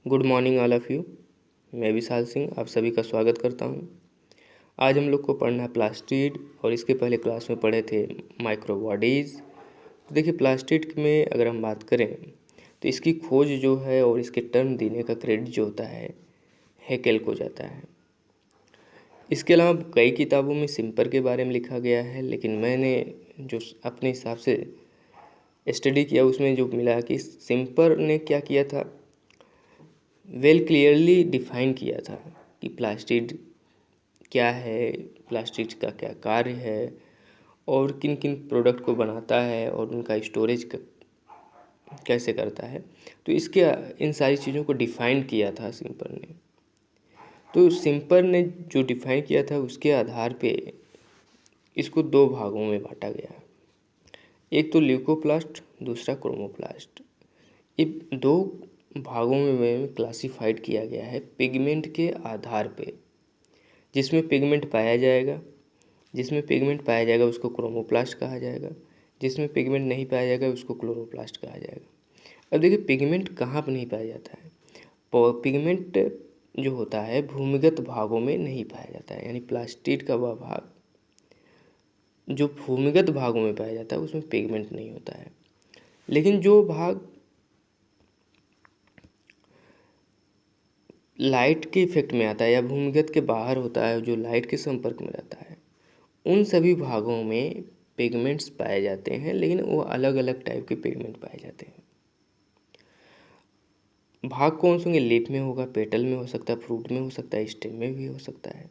Good morning all of you. मैं विशाल सिंह आप सभी का स्वागत करता हूं। आज हम लोग को पढ़ना है प्लास्टिड और इसके पहले क्लास में पढ़े थे माइक्रो बॉडीज़। तो देखिए प्लास्टिड में अगर हम बात करें तो इसकी खोज जो है और इसके टर्म देने का क्रेडिट जो होता है हैकेल को जाता है। इसके अलावा कई किताबों में सिम्पर के बारे में लिखा गया है, लेकिन मैंने जो अपने हिसाब से स्टडी किया उसमें जो मिला कि सिम्पर ने क्या किया था, क्लियरली डिफाइन किया था कि प्लास्टिड क्या है, प्लास्टिड का क्या कार्य है और किन किन प्रोडक्ट को बनाता है और उनका स्टोरेज कैसे करता है। तो इसके इन सारी चीज़ों को डिफाइन किया था सिम्पर ने। तो सिम्पर ने जो डिफाइन किया था उसके आधार पे इसको दो भागों में बांटा गया, एक तो ल्यूकोप्लास्ट, दूसरा क्रोमोप्लास्ट। ये दो भागों में क्लासिफाइड किया गया है पिगमेंट के आधार पे। जिसमें पिगमेंट पाया जाएगा उसको क्रोमोप्लास्ट कहा जाएगा, जिसमें पिगमेंट नहीं पाया जाएगा उसको क्लोरोप्लास्ट कहा जाएगा। अब देखिए पिगमेंट कहाँ पर नहीं पाया जाता है। पिगमेंट जो होता है भूमिगत भागों में नहीं पाया जाता है, यानी प्लास्टिड का वह भाग जो भूमिगत भागों में पाया जाता है उसमें पिगमेंट नहीं होता है। लेकिन जो भाग लाइट के इफेक्ट में आता है या भूमिगत के बाहर होता है, जो लाइट के संपर्क में रहता है, उन सभी भागों में पिगमेंट्स पाए जाते हैं, लेकिन वो अलग अलग टाइप के पिगमेंट पाए जाते हैं। भाग कौन से होंगे? लीफ में होगा, पेटल में हो सकता है, फ्रूट में हो सकता है, स्टेम में भी हो सकता है।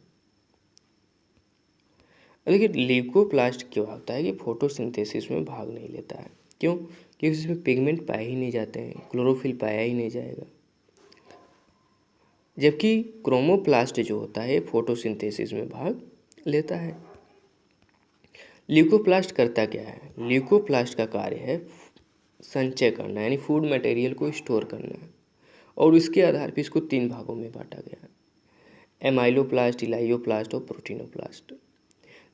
देखिए ल्यूकोप्लास्ट क्या होता है कि फोटोसिंथेसिस में भाग नहीं लेता है। क्यों? क्योंकि इसमें पिगमेंट पाए ही नहीं जाते हैं, क्लोरोफिल पाया ही नहीं जाएगा। जबकि क्रोमोप्लास्ट जो होता है फोटोसिंथेसिस में भाग लेता है। ल्यूकोप्लास्ट करता क्या है? ल्यूकोप्लास्ट का कार्य है संचय करना, यानी फूड मटेरियल को स्टोर करना, और इसके आधार पर इसको तीन भागों में बांटा गया है, एमाइलोप्लास्ट, इलाइयोप्लास्ट और प्रोटीनोप्लास्ट।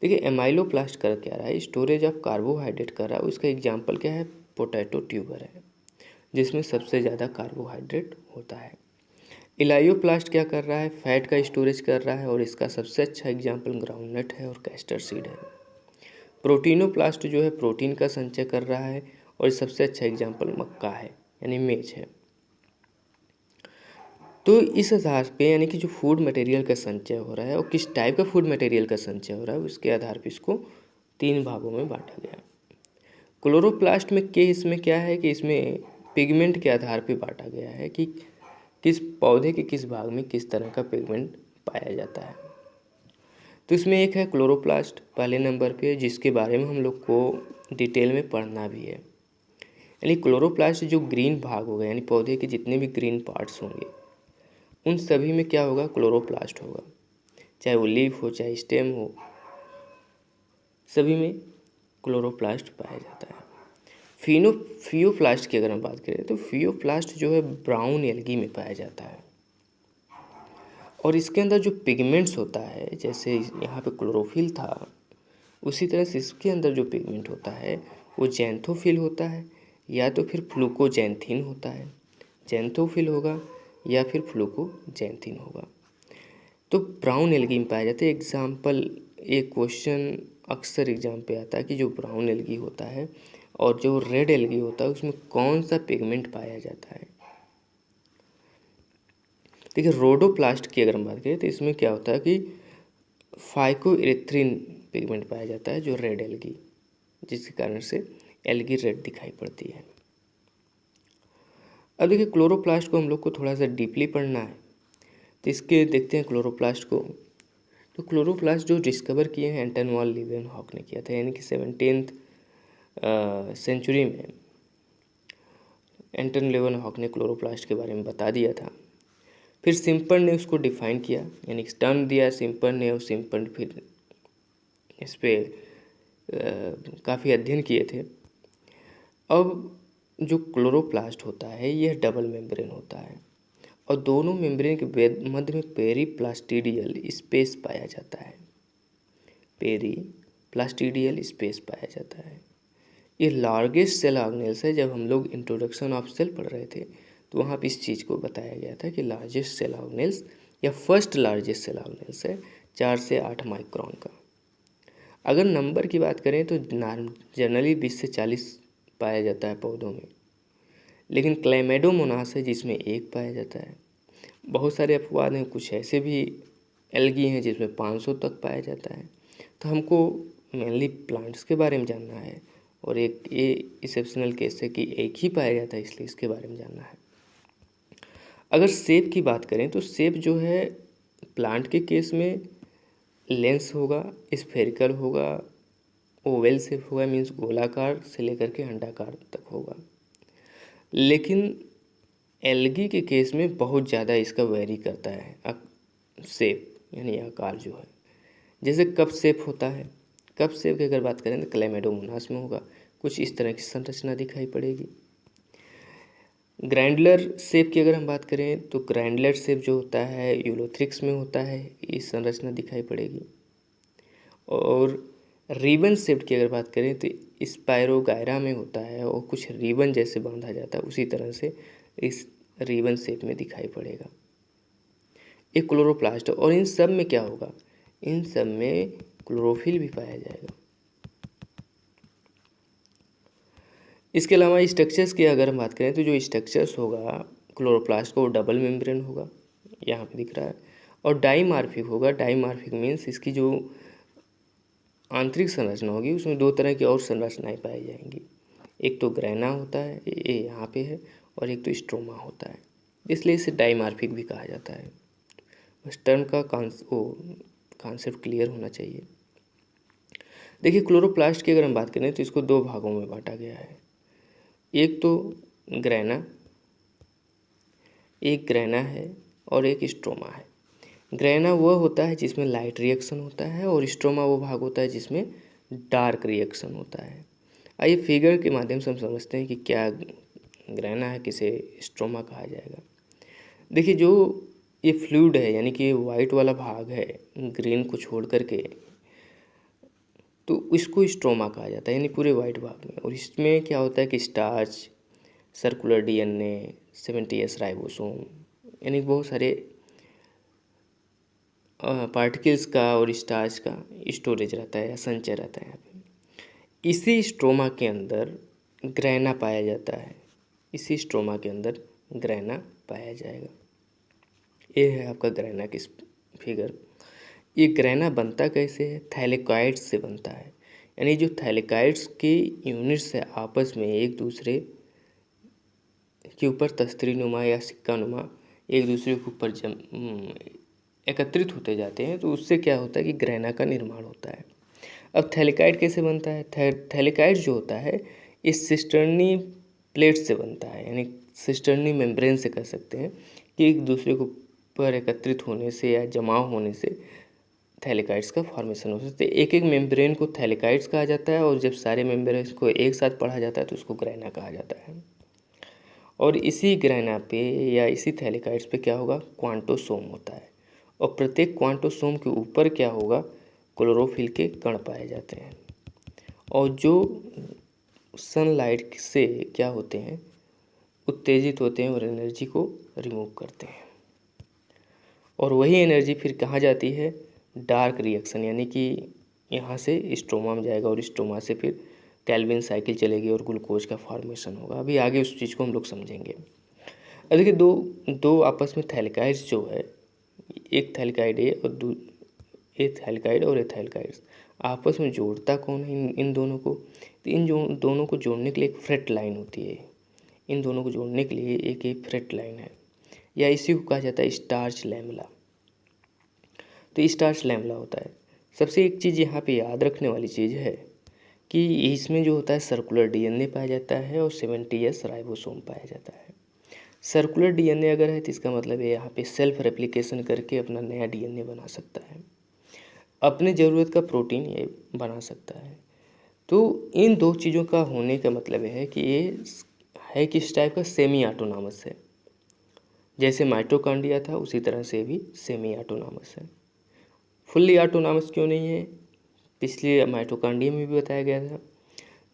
देखिए एमाइलोप्लास्ट कर क्या रहा है? स्टोरेज ऑफ कार्बोहाइड्रेट कर रहा है। उसका एग्जाम्पल क्या है? पोटैटो ट्यूबर है, जिसमें सबसे ज़्यादा कार्बोहाइड्रेट होता है। इलाइयोप्लास्ट क्या कर रहा है? फैट का स्टोरेज कर रहा है, और इसका सबसे अच्छा एग्जाम्पल ग्राउंडनट है और कैस्टर सीड है। प्रोटीनोप्लास्ट जो है प्रोटीन का संचय कर रहा है, और सबसे अच्छा एग्जाम्पल मक्का है, यानी मेज है। तो इस आधार पे यानी कि जो फूड मटेरियल का संचय हो रहा है और किस टाइप का फूड मटेरियल का संचय हो रहा है, उसके आधार पे इसको तीन भागों में बांटा गया। क्लोरोप्लास्ट में इसमें क्या है कि इसमें पिगमेंट के आधार पे बांटा गया है कि किस पौधे के किस भाग में किस तरह का पिगमेंट पाया जाता है। तो इसमें एक है क्लोरोप्लास्ट पहले नंबर पे, जिसके बारे में हम लोग को डिटेल में पढ़ना भी है। यानी क्लोरोप्लास्ट जो ग्रीन भाग होगा, यानी पौधे के जितने भी ग्रीन पार्ट्स होंगे उन सभी में क्या होगा? क्लोरोप्लास्ट होगा। चाहे वो लीफ हो चाहे स्टेम हो, सभी में क्लोरोप्लास्ट पाया जाता है। फियोप्लास्ट की अगर हम बात करें तो फियोप्लास्ट जो है ब्राउन एल्गी में पाया जाता है, और इसके अंदर जो पिगमेंट्स होता है, जैसे यहाँ पे क्लोरोफिल था, उसी तरह से इसके अंदर जो पिगमेंट होता है वो जैंथोफिल होता है या तो फिर फ्लूकोजैंथिन होता है। जैंथोफिल होगा या फिर फ्लूकोजैंथिन होगा। तो ब्राउन एल्गी में पाया जाता है। एग्जाम्पल, एक क्वेश्चन अक्सर एग्जाम पे आता है कि जो ब्राउन एल्गी होता है और जो रेड एल्गी होता है उसमें कौन सा पिगमेंट पाया जाता है। देखिए रोडोप्लास्ट की अगर हम बात करें तो इसमें क्या होता है कि फाइकोइरिथ्रिन पिगमेंट पाया जाता है, जो रेड एल्गी, जिसके कारण से एल्गी रेड दिखाई पड़ती है। अब देखिए क्लोरोप्लास्ट को हम लोग को थोड़ा सा डीपली पढ़ना है, तो इसके देखते हैं क्लोरोप्लास्ट को। तो क्लोरोप्लास्ट जो डिस्कवर किए हैं एंटन वॉन लीeuwenhoek ने किया था, यानी कि 17th सेंचुरी में एंटन लीeuwenhoek ने क्लोरोप्लास्ट के बारे में बता दिया था। फिर सिम्पर ने उसको डिफाइन किया, यानी टर्म दिया सिम्पर ने, और सिम्पर फिर इस पर काफ़ी अध्ययन किए थे। अब जो क्लोरोप्लास्ट होता है यह डबल मेम्ब्रेन होता है, और दोनों मेम्ब्रेन के मध्य में पेरीप्लास्टिडियल स्पेस पाया जाता है। पेरीप्लास्टिडियल स्पेस पाया जाता है। ये लार्जेस्ट सेल ऑर्गेनेल्स है। जब हम लोग इंट्रोडक्शन ऑफ सेल पढ़ रहे थे तो वहाँ पे इस चीज़ को बताया गया था कि लार्जेस्ट सेल ऑर्गेनेल्स या फर्स्ट लार्जेस्ट सेल ऑर्गेनेल्स है 4 से 8 माइक्रोन का। अगर नंबर की बात करें तो जनरली 20 से 40 पाया जाता है पौधों में, लेकिन क्लैमिडोमोनास है जिसमें 1 पाया जाता है। बहुत सारे अपवाद हैं, कुछ ऐसे भी एल्गी हैं जिसमें 500 तक पाया जाता है। तो हमको मेनली प्लांट्स के बारे में जानना है, और एक ये एक्सेप्शनल केस है कि 1 ही पाया जाता है, इसलिए इसके बारे में जानना है। अगर सेब की बात करें तो सेब जो है प्लांट के केस में लेंस होगा, स्फेरिकल होगा, ओवल शेप होगा, मीन्स गोलाकार से लेकर के अंडाकार तक होगा। लेकिन एल्गी के केस में बहुत ज़्यादा इसका वेरी करता है शेप, यानी आकार जो है। जैसे कप शेप होता है, कप शेप की अगर बात करें तो क्लैमिडोमोनास में होगा, कुछ इस तरह की संरचना दिखाई पड़ेगी। ग्रैंडुलर शेप की अगर हम बात करें तो ग्रैंडुलर शेप जो होता है यूलोथ्रिक्स में होता है, इस संरचना दिखाई पड़ेगी। और रिबन शेप की अगर बात करें तो स्पायरोगायरा में होता है और कुछ रिबन जैसे बांधा जाता है, उसी तरह से इस रिबन शेप में दिखाई पड़ेगा। एक क्लोरोप्लास्ट, और इन सब में क्या होगा, इन सब में क्लोरोफिल भी पाया जाएगा। इसके अलावा स्ट्रक्चर्स की अगर हम बात करें तो जो स्ट्रक्चर्स होगा क्लोरोप्लास्ट का वो डबल मेम्ब्रेन होगा, यहाँ पे दिख रहा है, और डाइमार्फिक होगा। डाइमार्फिक मीन्स इसकी जो आंतरिक संरचना होगी उसमें 2 तरह की और संरचनाएं पाई जाएंगी। एक तो ग्रैना होता है, ये यहाँ पे है, और एक तो स्ट्रोमा होता है, इसलिए इसे डाइमार्फिक भी कहा जाता है। बस टर्म का कॉन्सेप्ट क्लियर होना चाहिए। देखिए क्लोरोप्लास्ट की अगर हम बात करें तो इसको 2 भागों में बांटा गया है। एक तो ग्रैना, एक ग्रैना है और एक स्ट्रोमा है। ग्रैना वह होता है जिसमें लाइट रिएक्शन होता है, और स्ट्रोमा वो भाग होता है जिसमें डार्क रिएक्शन होता है। आइए फिगर के माध्यम से हम समझते हैं कि क्या ग्रैना है, किसे स्ट्रोमा कहा जाएगा। देखिए जो ये फ्लूइड है, यानी कि वाइट वाला भाग है ग्रीन को छोड़ करके, तो इसको स्ट्रोमा कहा जाता है, यानी पूरे वाइट भाग में। और इसमें क्या होता है कि starch, circular DNA, 70S ribosome, यानी बहुत सारे पार्टिकल्स का और स्टार्च का स्टोरेज रहता है या संचय रहता है यहाँ पे। इसी स्ट्रोमा के अंदर ग्रैना पाया जाता है, इसी स्ट्रोमा के अंदर ग्रैना पाया जाएगा। ये है आपका ग्रैना की फिगर। ये ग्रैना बनता कैसे है, थैलेकॉइड्स से बनता है, यानी जो थैलेकॉइड्स के यूनिट्स है आपस में एक दूसरे के ऊपर तस्तरी नुमा या सिक्का नुमा एक दूसरे के ऊपर एकत्रित होते जाते हैं, तो उससे क्या होता है कि ग्रैना का निर्माण होता है। अब थैलेकॉइड कैसे बनता है, थैलेकॉइड जो होता है इस सिस्टर्नी प्लेट से बनता है, यानी सिस्टर्नी मेम्ब्रेन से कह सकते हैं कि एक दूसरे के ऊपर एकत्रित होने से या जमाव होने से थैलेकॉइड्स का फॉर्मेशन हो सकता है। एक एक मेम्ब्रेन को थैलेकॉइड्स कहा जाता है, और जब सारे मेम्ब्रेन को एक साथ पढ़ा जाता है तो उसको ग्रैना कहा जाता है। और इसी ग्रैना पे या इसी थैलेकॉइड्स पे क्या होगा, क्वांटोसोम होता है, और प्रत्येक क्वांटोसोम के ऊपर क्या होगा, क्लोरोफिल के कण पाए जाते हैं, और जो सनलाइट से क्या होते हैं, उत्तेजित होते हैं और एनर्जी को रिमूव करते हैं। और वही एनर्जी फिर कहाँ जाती है, डार्क रिएक्शन, यानी कि यहाँ से स्ट्रोमा में जाएगा, और स्ट्रोमा से फिर कैल्विन साइकिल चलेगी और ग्लूकोज का फॉर्मेशन होगा। अभी आगे उस चीज़ को हम लोग समझेंगे। अब देखिए दो आपस में थैलेकॉइड्स जो है, एक थैलेकॉइड ए और एक थैलेकॉइड और एथैलेकॉइड्स आपस में जोड़ता कौन है इन दोनों को, तो इन दोनों को जोड़ने के लिए एक फ्रेट लाइन होती है। इन दोनों को जोड़ने के लिए एक फ्रेट लाइन है, या इसी को कहा जाता है स्टार्च लैमेला। तो स्टार्च लैमेला होता है। सबसे एक चीज़ यहाँ पे याद रखने वाली चीज़ है कि इसमें जो होता है सर्कुलर डीएनए पाया जाता है और 70S राइबोसोम पाया जाता है। सर्कुलर डीएनए अगर है तो इसका मतलब है यहाँ पे सेल्फ रेप्लिकेशन करके अपना नया डीएनए बना सकता है, अपने ज़रूरत का प्रोटीन ये बना सकता है। तो इन 2 चीज़ों का होने का मतलब है कि ये है किस टाइप का, सेमी ऑटोनॉमस है। जैसे माइटोकॉन्ड्रिया था उसी तरह से भी सेमी ऑटोनॉमस है। फुल्ली ऑटोनॉमस क्यों नहीं है, पिछले माइटोकॉन्ड्रिया में भी बताया गया था।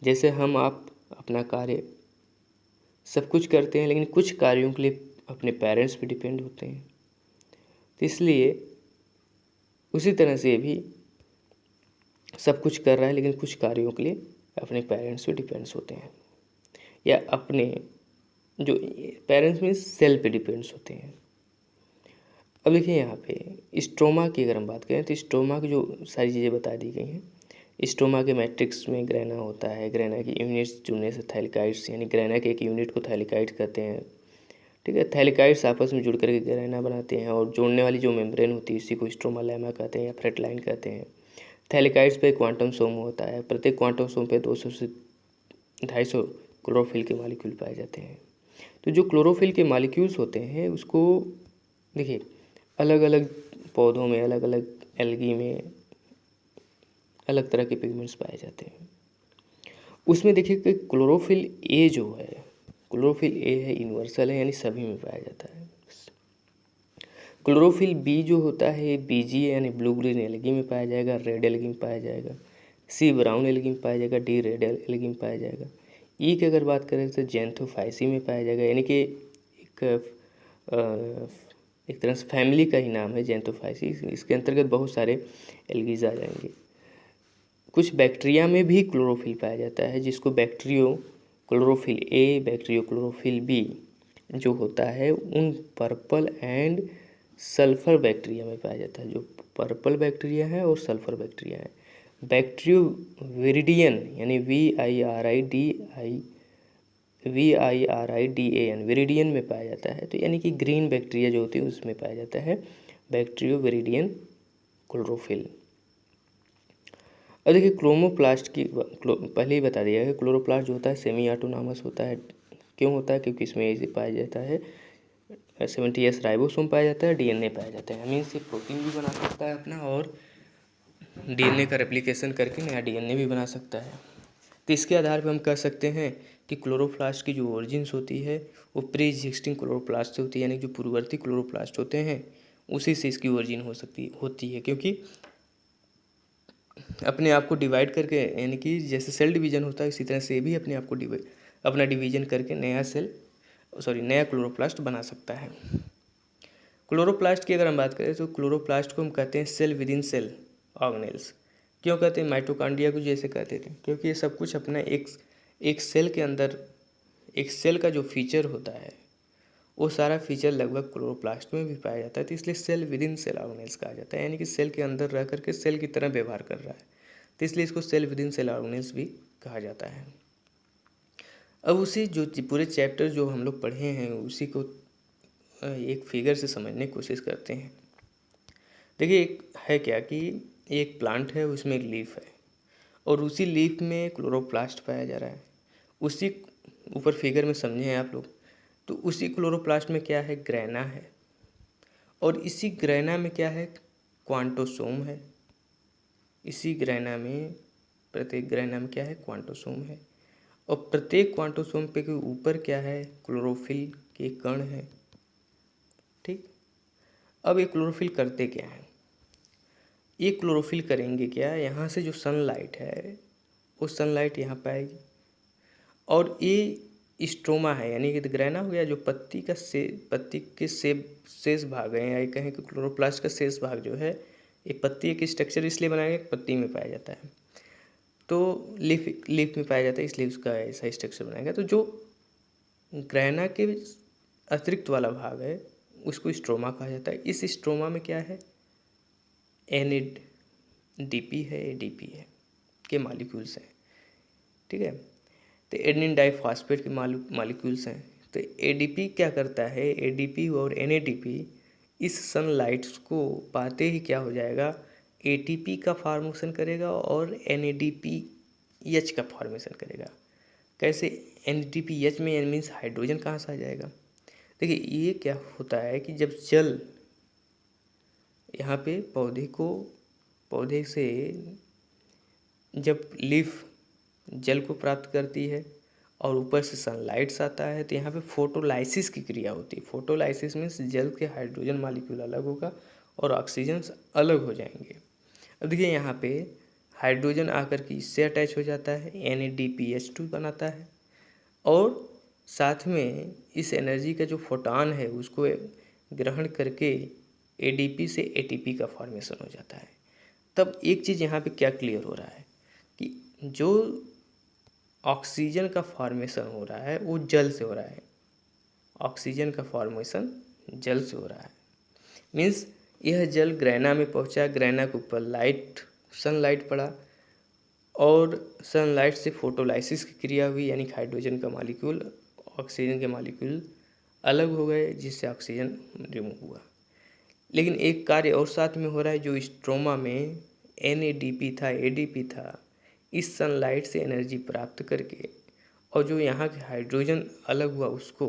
जैसे हम आप अपना कार्य सब कुछ करते हैं, लेकिन कुछ कार्यों के लिए अपने पेरेंट्स पे डिपेंड होते हैं। तो इसलिए उसी तरह से ये भी सब कुछ कर रहा है, लेकिन कुछ कार्यों के लिए अपने पेरेंट्स पे डिपेंड्स होते हैं, या अपने जो पेरेंट्स में सेल्फ पे डिपेंड्स होते हैं। अब देखिए यहाँ पे स्ट्रोमा की अगर हम बात करें तो स्ट्रोमा की जो सारी चीज़ें बता दी गई हैं। स्ट्रोमा के मैट्रिक्स में ग्रेना होता है, ग्रेना की यूनिट्स जुड़ने से थैलिकाइड्स, यानी ग्रेना के एक यूनिट को थैलिकाइड्स कहते हैं। ठीक है, थैलिकाइड्स आपस में जुड़ करके ग्रेना बनाते हैं, और जोड़ने वाली जो मेम्ब्रेन होती है उसी को स्ट्रोमा लेमा कहते हैं या फ्रेट लाइन कहते हैं। थैलिकाइड्स पे क्वांटम सोम होता है, प्रत्येक क्वांटम सोम पे 200 से 250 क्लोरोफिल के मॉलिक्यूल पाए जाते हैं। तो जो क्लोरोफिल के मॉलिक्यूल्स होते हैं उसको देखिए अलग अलग पौधों में, अलग अलग एल्गी में अलग तरह के पिगमेंट्स पाए जाते हैं। उसमें देखिए कि क्लोरोफिल ए जो है, क्लोरोफिल ए है यूनिवर्सल है, यानी सभी में पाया जाता है। क्लोरोफिल बी जो होता है बीजी है, यानी ब्लू ग्रीन एल्गी में पाया जाएगा, रेड एल्गी में पाया जाएगा, सी ब्राउन एल्गी में पाया जाएगा, डी रेड एल्गी में पाया जाएगा। ई की अगर बात करें तो जेंथोफाइसी में पाया जाएगा, यानी कि एक तरह से फैमिली का ही नाम है जेंथोफाइसी। इसके अंतर्गत बहुत सारे एल्गीज आ जाएंगे। कुछ बैक्टीरिया में भी क्लोरोफिल पाया जाता है, जिसको bacterio chlorophyll A, bacterio chlorophyll B जो होता है उन पर्पल एंड सल्फर बैक्टीरिया में पाया जाता है। जो पर्पल बैक्टीरिया है और सल्फर बैक्टीरिया है। बैक्टीरियो विरिडियन यानी VIRIDAN विरिडियन में पाया जाता है। तो यानी कि ग्रीन बैक्टीरिया जो होती है उसमें पाया जाता है बैक्टीरियो विरिडियन क्लोरोफिल। अब देखिए क्रोमोप्लास्ट की पहले ही बता दिया है। क्लोरोप्लास्ट जो होता है सेमी ऑटोनॉमस होता है। क्यों होता है? क्योंकि इसमें इसे पाया जाता है 70S राइबोसोम पाया जाता है, DNA पाया जाता है। मीन्स ये प्रोटीन भी बना सकता है अपना, और DNA का रेप्लिकेशन करके नया DNA भी बना सकता है। तो इसके आधार पर हम कह सकते हैं कि क्लोरोप्लास्ट की जो ओरिजिन्स होती है वो प्री एग्जिस्टिंग क्लोरोप्लास्ट से होती है, यानी जो पूर्ववर्ती क्लोरोप्लास्ट होते हैं उसी से इसकी ओरिजिन होती है। क्योंकि अपने आप को डिवाइड करके, यानी कि जैसे सेल डिवीजन होता है इसी तरह से भी अपने आप को अपना डिवीजन करके नया क्लोरोप्लास्ट बना सकता है। क्लोरोप्लास्ट की अगर हम बात करें तो क्लोरोप्लास्ट को हम कहते हैं cell within cell organelles. क्यों कहते हैं? माइटोकॉन्ड्रिया को जैसे कहते थे, क्योंकि ये सब कुछ अपना एक सेल के अंदर, एक सेल का जो फीचर होता है वो सारा फीचर लगभग क्लोरोप्लास्ट में भी पाया जाता है। तो इसलिए cell within cell organelles कहा जाता है, यानी कि सेल के अंदर रह करके सेल की तरह व्यवहार कर रहा है। तो इसलिए इसको cell within cell organelles भी कहा जाता है। अब उसी जो पूरे चैप्टर जो हम लोग पढ़े हैं उसी को एक फिगर से समझने की कोशिश करते हैं। देखिए एक है क्या कि एक प्लांट है, उसमें एक लीफ है और उसी लीफ में क्लोरोप्लास्ट पाया जा रहा है। उसी ऊपर फिगर में समझे हैं आप लोग। तो उसी क्लोरोप्लास्ट में क्या है? ग्रैना है। और इसी ग्रैना में क्या है? क्वांटोसोम है। इसी ग्रैना में, प्रत्येक ग्रैना में क्या है? क्वांटोसोम है। और प्रत्येक क्वांटोसोम पे के ऊपर क्या है? क्लोरोफिल के कण है। ठीक। अब ये क्लोरोफिल करते क्या है? ये क्लोरोफिल करेंगे क्या? यहाँ से जो सनलाइट है वो सनलाइट यहाँ पे आएगी, और ये स्ट्रोमा है, यानी कि ग्रैना हो गया जो पत्ती के शेष भाग है, या कहें कि क्लोरोप्लास्ट का शेष भाग जो है, ये पत्ती एक स्ट्रक्चर इसलिए बनाया गया पत्ती में पाया जाता है। तो लीफ में पाया जाता है, इसलिए उसका ऐसा स्ट्रक्चर बनाया गया। तो जो ग्रैना के अतिरिक्त वाला भाग है उसको स्ट्रोमा कहा जाता है। इस स्ट्रोमा में क्या है? NADP है, ADP है के मॉलिक्यूल्स हैं। ठीक है। तो एडेनिन डाइफॉस्फेट के मॉलिक्यूल्स हैं। तो ADP क्या करता है? ADP और NADP इस सनलाइट्स को पाते ही क्या हो जाएगा? ATP का फॉर्मेशन करेगा और NADPH का फॉर्मेशन करेगा। कैसे? NADPH में मीन्स हाइड्रोजन कहाँ से आ जाएगा? देखिए ये क्या होता है कि जब जल यहाँ पे पौधे से जब लीफ जल को प्राप्त करती है और ऊपर से सनलाइट्स आता है, तो यहाँ पे फोटोलाइसिस की क्रिया होती है। फोटोलाइसिस मीन्स जल के हाइड्रोजन मॉलिक्यूल अलग होगा और ऑक्सीजन अलग हो जाएंगे। अब देखिए यहाँ पे हाइड्रोजन आकर के इससे अटैच हो जाता है, NADPH2 बनाता है, और साथ में इस एनर्जी का जो फोटॉन है उसको ग्रहण करके एडीपी से एटीपी का फॉर्मेशन हो जाता है। तब एक चीज़ यहाँ पे क्या क्लियर हो रहा है कि जो ऑक्सीजन का फॉर्मेशन हो रहा है वो जल से हो रहा है। ऑक्सीजन का फॉर्मेशन जल से हो रहा है। मीन्स यह जल ग्रैना में पहुंचा, ग्रैना के ऊपर सनलाइट पड़ा और सनलाइट से फोटोलाइसिस की क्रिया हुई, यानी हाइड्रोजन का मॉलिक्यूल ऑक्सीजन के मॉलिक्यूल अलग हो गए, जिससे ऑक्सीजन रिमूव हुआ। लेकिन एक कार्य और साथ में हो रहा है, जो स्ट्रोमा में NADP था, ADP था, इस सनलाइट से एनर्जी प्राप्त करके और जो यहाँ के हाइड्रोजन अलग हुआ उसको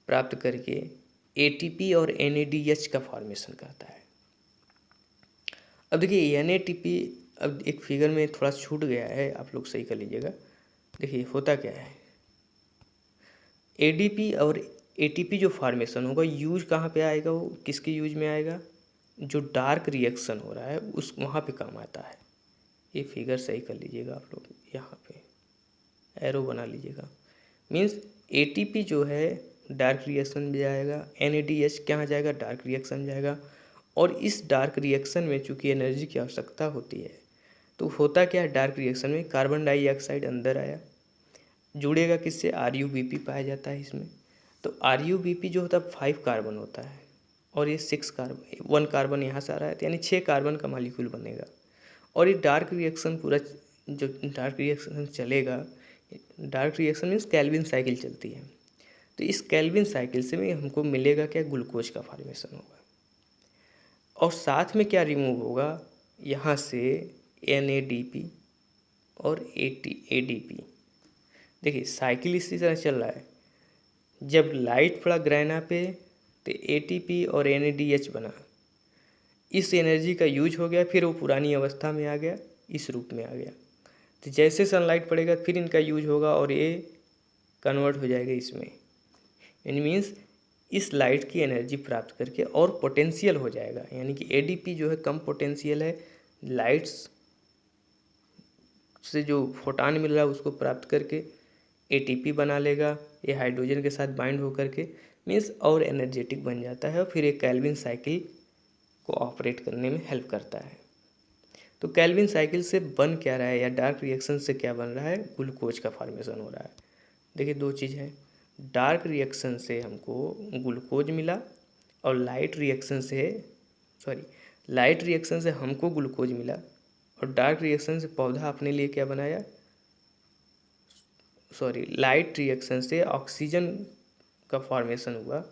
प्राप्त करके ATP और NADH का फॉर्मेशन करता है। अब देखिए NADP, अब एक फिगर में थोड़ा छूट गया है, आप लोग सही कर लीजिएगा। देखिए होता क्या है, ADP और ATP जो फॉर्मेशन होगा यूज कहाँ पे आएगा, वो किसके यूज में आएगा, जो डार्क रिएक्शन हो रहा है उस वहाँ पे काम आता है। ये फिगर सही कर लीजिएगा आप लोग, यहाँ पे एरो बना लीजिएगा। मीन्स ATP जो है डार्क रिएक्शन में जाएगा, NADH कहाँ जाएगा, डार्क रिएक्शन में जाएगा। और इस डार्क रिएक्शन में चूँकि एनर्जी की आवश्यकता होती है, तो होता क्या है, डार्क रिएक्शन में कार्बन डाइऑक्साइड अंदर आया, जुड़ेगा किससे, RuBP पाया जाता है इसमें। तो RuBP जो होता है 5 कार्बन होता है और ये 6 कार्बन, 1 कार्बन यहाँ से आ रहा है, तो यानी 6 कार्बन का मॉलिक्यूल बनेगा। और ये डार्क रिएक्शन पूरा जो डार्क रिएक्शन चलेगा, dark reaction means Calvin cycle चलती है, तो इस केल्विन साइकिल से भी हमको मिलेगा क्या, ग्लूकोज का फॉर्मेशन होगा। और साथ में क्या रिमूव होगा, यहाँ से NADP और ADP। देखिए साइकिल इसी तरह चल रहा है, जब लाइट पड़ा ग्रैना पे तो ATP और NADH बना, इस एनर्जी का यूज हो गया, फिर वो पुरानी अवस्था में आ गया, इस रूप में आ गया। तो जैसे सनलाइट पड़ेगा फिर इनका यूज होगा और ये कन्वर्ट हो जाएगा इसमें, यानी मीन्स इस लाइट की एनर्जी प्राप्त करके और पोटेंशियल हो जाएगा। यानी कि ADP जो है कम पोटेंशियल है, लाइट्स से जो फोटान मिल रहा है उसको प्राप्त करके ATP बना लेगा, ये हाइड्रोजन के साथ बाइंड होकर के मीन्स और एनर्जेटिक बन जाता है और फिर एक केल्विन साइकिल को ऑपरेट करने में हेल्प करता है। तो केल्विन साइकिल से बन क्या रहा है, या डार्क रिएक्शन से क्या बन रहा है, ग्लूकोज का फॉर्मेशन हो रहा है। देखिए दो चीज़ है, डार्क रिएक्शन से हमको ग्लूकोज मिला और लाइट रिएक्शन से हमको ग्लूकोज मिला, और डार्क रिएक्शन से पौधा अपने लिए क्या बनाया, लाइट रिएक्शन से ऑक्सीजन का फॉर्मेशन हुआ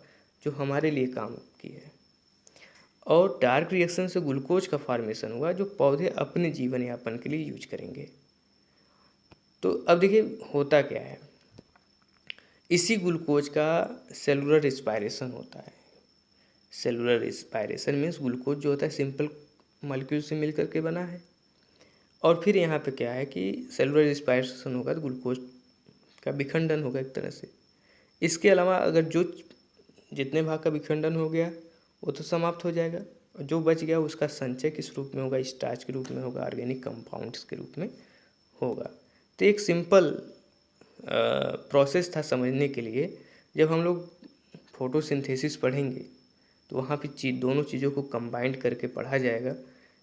जो हमारे लिए काम की है, और डार्क रिएक्शन से ग्लूकोज का फॉर्मेशन हुआ जो पौधे अपने जीवन यापन के लिए यूज करेंगे। तो अब देखिए होता क्या है, इसी ग्लूकोज का सेलुलर रिस्पायरेशन होता है। सेलुलर रिस्पायरेशन मीन्स ग्लूकोज जो होता है सिंपल मॉलिक्यूल से मिल करके बना है, और फिर यहाँ पे क्या है कि सेलुलर रिस्पायरेशन होगा तो ग्लूकोज का विखंडन होगा एक तरह से। इसके अलावा अगर जो जितने भाग का विखंडन हो गया वो तो समाप्त हो जाएगा, और जो बच गया उसका संचय किस रूप में होगा, स्टार्च के रूप में होगा, ऑर्गेनिक कंपाउंड्स के रूप में होगा। तो एक सिंपल प्रोसेस था समझने के लिए। जब हम लोग फोटोसिंथेसिस पढ़ेंगे तो वहाँ पे दोनों चीज़ों को कंबाइंड करके पढ़ा जाएगा।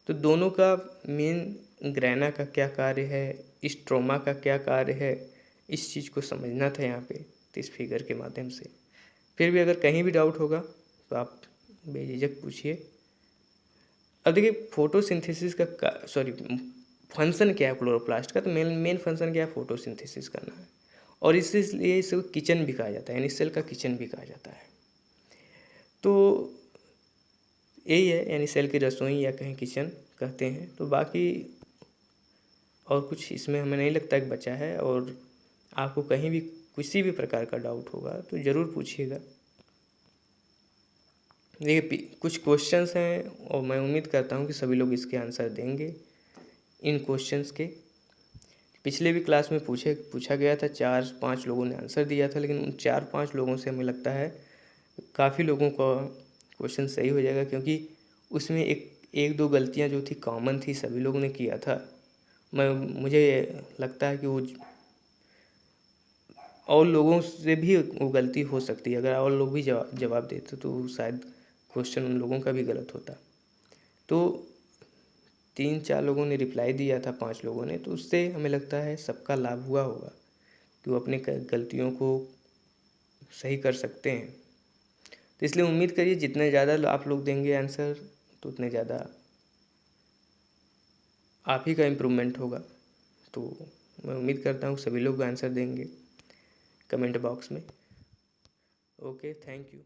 तो दोनों का मेन ग्रैना का क्या कार्य है, स्ट्रोमा का क्या कार्य है, इस चीज़ को समझना था यहाँ पे, तो इस फिगर के माध्यम से। फिर भी अगर कहीं भी डाउट होगा तो आप बेझिझक पूछिए। अब देखिए फोटोसिंथेसिस का फंक्शन क्या है क्लोरोप्लास्ट का, तो मेन फंक्शन क्या है, फोटोसिंथेसिस करना है, और इसलिए इसे किचन भी कहा जाता है, यानी सेल का किचन भी कहा जाता है। तो यही है, यानी सेल की रसोई या कहीं किचन कहते हैं। तो बाकी और कुछ इसमें हमें नहीं लगता कि बचा है, और आपको कहीं भी किसी भी प्रकार का डाउट होगा तो ज़रूर पूछिएगा। देखिए कुछ क्वेश्चंस हैं और मैं उम्मीद करता हूँ कि सभी लोग इसके आंसर देंगे। इन क्वेश्चंस के पिछले भी क्लास में पूछा गया था, 4-5 लोगों ने आंसर दिया था, लेकिन उन 4-5 लोगों से हमें लगता है काफ़ी लोगों का क्वेश्चन सही हो जाएगा, क्योंकि उसमें एक दो गलतियाँ जो थी कॉमन थी, सभी लोगों ने किया था। मुझे लगता है कि वो और लोगों से भी वो गलती हो सकती है, अगर और लोग भी जवाब देते तो शायद क्वेश्चन उन लोगों का भी गलत होता। तो 3-4 लोगों ने रिप्लाई दिया था, 5 लोगों ने, तो उससे हमें लगता है सबका लाभ हुआ होगा कि वो अपने गलतियों को सही कर सकते हैं। तो इसलिए उम्मीद करिए जितने ज़्यादा आप लोग देंगे आंसर तो उतने ज़्यादा आप ही का इम्प्रूवमेंट होगा। तो मैं उम्मीद करता हूँ सभी लोग आंसर देंगे कमेंट बॉक्स में। Okay, thank you.